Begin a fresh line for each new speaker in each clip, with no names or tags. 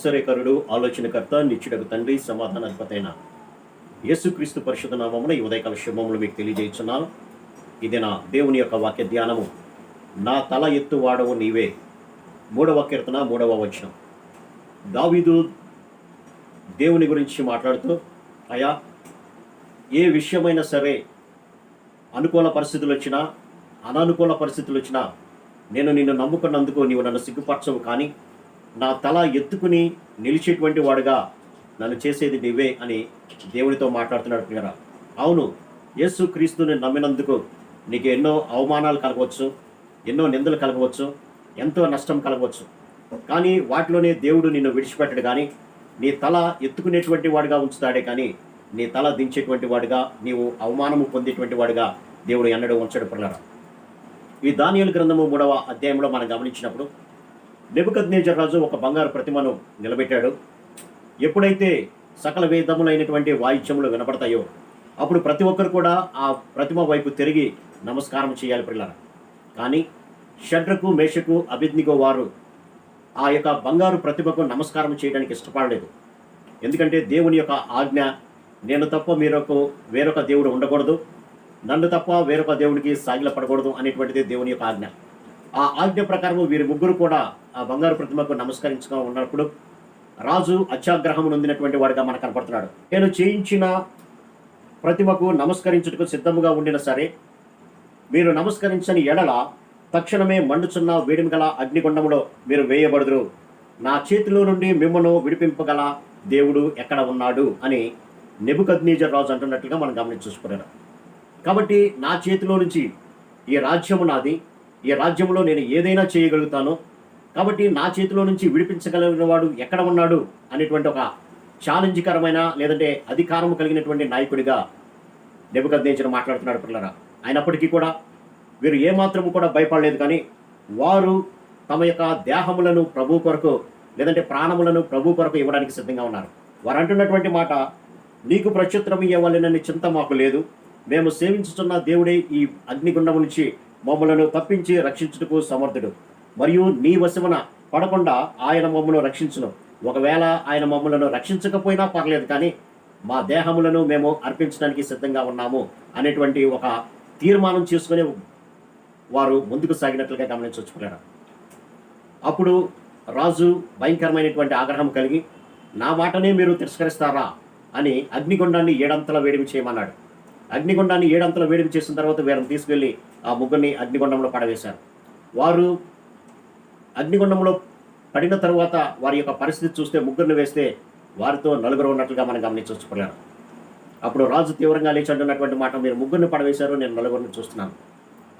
ఆశ్చర్యకరుడు, ఆలోచనకర్త, నిత్యుడగు తండ్రి, సమాధానాధిపతైన యేసుక్రీస్తు పరిశుద్ధ నామమున ఈ ఉదయకాల శుభములు మీకు తెలియజేస్తున్నాను. ఇది నా దేవుని యొక్క వాక్య ధ్యానము. నా తల ఎత్తువాడవు నీవే. 3వ కీర్తన 3వ వచనం. దావీదు దేవుని గురించి మాట్లాడుతూ, అయా, ఏ విషయమైనా సరే అనుకూల పరిస్థితులు వచ్చినా అనానుకూల పరిస్థితులు వచ్చినా నేను నిన్ను నమ్ముకున్నందుకు నీవు నన్ను సిగ్గుపరచవు, కానీ నా తల ఎత్తుకుని నిలిచేటువంటి వాడుగా నన్ను చేసేది నీవే అని దేవునితో మాట్లాడుతున్నాడు ప్రియరా. అవును, యేసు క్రీస్తుని నమ్మినందుకు నీకు ఎన్నో అవమానాలు కలగవచ్చు, ఎన్నో నిందలు కలగవచ్చు, ఎంతో నష్టం కలగవచ్చు. కానీ వాటిలోనే దేవుడు నిన్ను విడిచిపెట్టడు, కానీ నీ తల ఎత్తుకునేటువంటి వాడిగా ఉంచుతాడే, కానీ నీ తల దించేటువంటి వాడిగా, నీవు అవమానము పొందేటువంటి వాడిగా దేవుడు ఎన్నడూ ఉంచడు ప్రియరా. ఈ దానియేలు గ్రంథము 3వ అధ్యాయంలో మనం గమనించినప్పుడు నెబుకద్నెజర్ రాజు ఒక బంగారు ప్రతిమను నిలబెట్టాడు. ఎప్పుడైతే సకల వేదములైనటువంటి వాయిద్యములు వినపడతాయో అప్పుడు ప్రతి ఒక్కరు కూడా ఆ ప్రతిమ వైపు తిరిగి నమస్కారం చేయాలి ప్రియులారా. కానీ షడ్రకు, మేషకు, అబేద్నెగో వారు ఆ యొక్క బంగారు ప్రతిమకు నమస్కారం చేయడానికి ఇష్టపడలేదు. ఎందుకంటే దేవుని యొక్క ఆజ్ఞ, నేను తప్ప వేరొక దేవుడు ఉండకూడదు, నన్ను తప్ప వేరొక దేవుడికి సాగిలపడకూడదు అనేటువంటిది దేవుని యొక్క ఆజ్ఞ. ఆ ఆజ్ఞ ప్రకారం వీరి ముగ్గురు కూడా ఆ బంగారు ప్రతిమకు నమస్కరించుగా ఉన్నప్పుడు రాజు అత్యాగ్రహం నొందినటువంటి వాడిగా మనకు కనపడుతున్నాడు. నేను చేయించిన ప్రతిమకు నమస్కరించుటకు సిద్ధముగా ఉండిన సరే మీరు నమస్కరించని ఎడల తక్షణమే మండుచున్న వేడిమి గల అగ్నిగుండములో మీరు వేయబడుదురు. నా చేతిలో నుండి మిమ్మను విడిపింపగల దేవుడు ఎక్కడ ఉన్నాడు అని నెబుకద్నెజర్ రాజు అంటున్నట్లుగా మనం గమనించుకున్నాడు. కాబట్టి నా చేతిలో నుంచి ఈ రాజ్యము నాది, ఈ రాజ్యంలో నేను ఏదైనా చేయగలుగుతాను, కాబట్టి నా చేతిలో నుంచి విడిపించగలిగిన వాడు ఎక్కడ ఉన్నాడు అనేటువంటి ఒక ఛాలెంజ్కరమైన, లేదంటే అధికారము కలిగినటువంటి నాయకుడిగా నెబుకద్నెజర్ మాట్లాడుతున్నాడు పిల్లరా. అయినప్పటికీ కూడా వీరు ఏమాత్రము కూడా భయపడలేదు, కానీ వారు తమ యొక్క దేహములను ప్రభు కొరకు, లేదంటే ప్రాణములను ప్రభు కొరకు ఇవ్వడానికి సిద్ధంగా ఉన్నారు. వారు అంటున్నటువంటి మాట, నీకు ప్రత్యుత్తరం ఇవ్వాలనే చింత మాకు లేదు, మేము సేవించుతున్న దేవుడే ఈ అగ్నిగుండము నుంచి మమ్మలను తప్పించి రక్షించుటకు సమర్థుడు, మరియు నీ వశమున పడకుండా ఆయన మమ్మను రక్షించును. ఒకవేళ ఆయన మమ్మలను రక్షించకపోయినా పర్లేదు, కానీ మా దేహములను మేము అర్పించడానికి సిద్ధంగా ఉన్నాము అనేటువంటి ఒక తీర్మానం చేసుకుని వారు ముందుకు సాగినట్లుగా గమనించుకున్నారు. అప్పుడు రాజు భయంకరమైనటువంటి ఆగ్రహం కలిగి, నా మాటనే మీరు తిరస్కరిస్తారా అని అగ్నిగుండాన్ని 7 అంతల వేడిమి చేయమన్నాడు. అగ్నిగుండాన్ని 7 అంతల వేడిమి చేసిన తర్వాత వీరిని తీసుకెళ్లి ఆ ముగ్గురిని అగ్నిగుండంలో పడవేశారు. వారు అగ్నిగుండంలో పడిన తర్వాత వారి యొక్క పరిస్థితి చూస్తే ముగ్గురిని వేస్తే వారితో 4 ఉన్నట్లుగా మనం గమనించుకున్నారు. అప్పుడు రాజు తీవ్రంగా లేచి అంటున్నటువంటి మాట, మీరు ముగ్గురిని పడవేశారు, నేను 4 చూస్తున్నాను.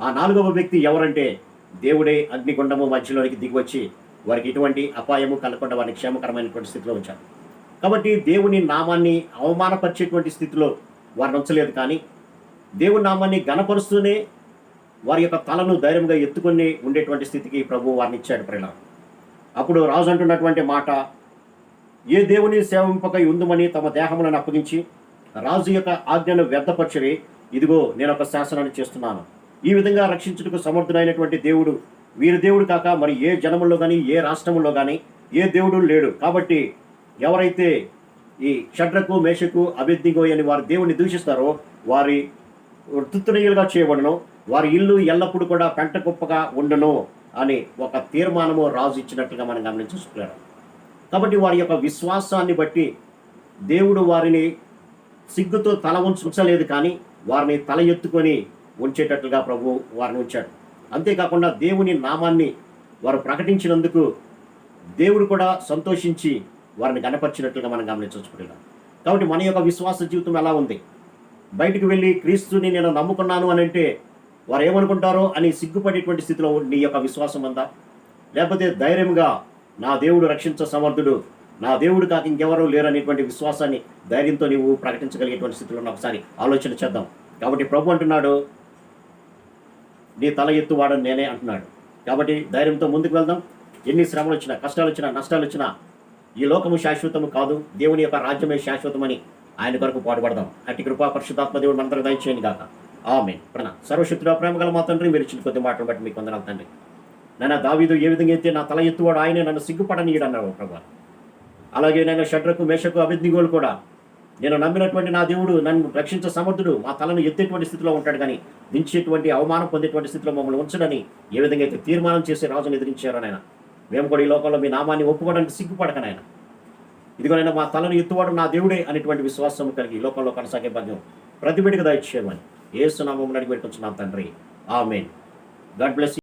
ఆ 4వ వ్యక్తి ఎవరంటే దేవుడే అగ్నిగుండము మధ్యలోనికి దిగివచ్చి వారికి ఎటువంటి అపాయము కలగకుండా వారిని క్షేమకరమైనటువంటి స్థితిలో ఉంచారు. కాబట్టి దేవుని నామాన్ని అవమానపరిచేటువంటి స్థితిలో వారిని ఉంచలేదు, కానీ దేవుని నామాన్ని గణపరుస్తూనే వారి యొక్క తలను ధైర్యంగా ఎత్తుకొని ఉండేటువంటి స్థితికి ప్రభు వారిని ఇచ్చాడు ప్రియుల. అప్పుడు రాజు అంటున్నటువంటి మాట, ఏ దేవుని సేవింపక ఉందుమని తమ దేహములను అప్పగించి రాజు యొక్క ఆజ్ఞను వ్యర్థపరచరి, ఇదిగో నేను ఒక శాసనాన్ని చేస్తున్నాను. ఈ విధంగా రక్షించుటకు సమర్థుడైనటువంటి దేవుడు వీరి దేవుడు కాక మరి ఏ జనముల్లో కానీ, ఏ రాష్ట్రంలో కానీ ఏ దేవుడు లేడు. కాబట్టి ఎవరైతే ఈ షడ్రకు, మేషకు, అబేద్నెగో అని వారి దేవుని దూషిస్తారో వారి తుత్తునీయులుగా చేయబడును, వారి ఇల్లు ఎల్లప్పుడూ కూడా పెంట కుప్పగా ఉండును అని ఒక తీర్మానము రాజు ఇచ్చినట్టుగా మనం గమనించుకున్నారు. కాబట్టి వారి యొక్క విశ్వాసాన్ని బట్టి దేవుడు వారిని సిగ్గుతో తల ఉంచలేదు, కానీ వారిని తల ఎత్తుకొని ఉంచేటట్లుగా ప్రభు వారిని ఉంచాడు. అంతేకాకుండా దేవుని నామాన్ని వారు ప్రకటించినందుకు దేవుడు కూడా సంతోషించి వారిని గణపరిచినట్లుగా మనం గమనించుకున్నాం. కాబట్టి మన యొక్క విశ్వాస జీవితం ఎలా ఉంది? బయటకు వెళ్ళి క్రీస్తుని నేను నమ్ముకున్నాను అని అంటే వారు ఏమనుకుంటారో అని సిగ్గుపడేటువంటి స్థితిలో నీ యొక్క విశ్వాసం ఉందా? లేకపోతే ధైర్యంగా నా దేవుడు రక్షించ సమర్థుడు, నా దేవుడు కాక ఇంకెవరూ లేరనేటువంటి విశ్వాసాన్ని ధైర్యంతో నీవు ప్రకటించగలిగేటువంటి స్థితిలో ఒకసారి ఆలోచన చేద్దాం. కాబట్టి ప్రభు అంటున్నాడు, నీ తల ఎత్తువాడని నేనే అంటున్నాడు. కాబట్టి ధైర్యంతో ముందుకు వెళ్దాం. ఎన్ని శ్రమలు వచ్చినా, కష్టాలు వచ్చినా, నష్టాలు వచ్చినా ఈ లోకము శాశ్వతము కాదు, దేవుని యొక్క రాజ్యమే శాశ్వతమని ఆయన కొరకు పాటుపడదాం. అట్టి కృపా పరిశుద్ధాత్మ దేవుడు మనందరూ దయచేయండి గాక. ఆమేన్. సర్వశక్తుడా, ప్రేమగల మా తండ్రి, మీరు ఇచ్చిన కొద్ది మాటలు బట్టి మీకు వందనాలు తండ్రి. నాన్న, దావీదు ఏ విధంగా అయితే నా తల ఎత్తువాడు ఆయనే, నన్ను సిగ్గుపడనీయడు అన్నాడు ప్రభు. అలాగే నేను షడ్రకు మేషకు అబేద్నెగోలు కూడా నేను నమ్మినటువంటి నా దేవుడు నన్ను రక్షించ సమర్థుడు, మా తలను ఎత్తేటువంటి స్థితిలో ఉంటాడు కానీ దించేటువంటి అవమానం పొందేటువంటి స్థితిలో మమ్మల్ని ఉంచడని ఏ విధంగా అయితే తీర్మానం చేసి రాజును ఎదిరించారో నాయన, మేము కూడా ఈ లోకంలో మీ నామాన్ని ఒప్పుకోవడానికి సిగ్గుపడకనాయన. ఇదిగోనైనా మా తలను ఎత్తువాడు నా దేవుడే అనేటువంటి విశ్వాసం కలిగి ఈ లోకంలో కొనసాగే భాగ్యం ప్రతి బిడ్డకు దయచేయమని యేసు నామమున అడిగి పెట్టుకుంటున్నాం తండ్రి. ఆమేన్. God bless.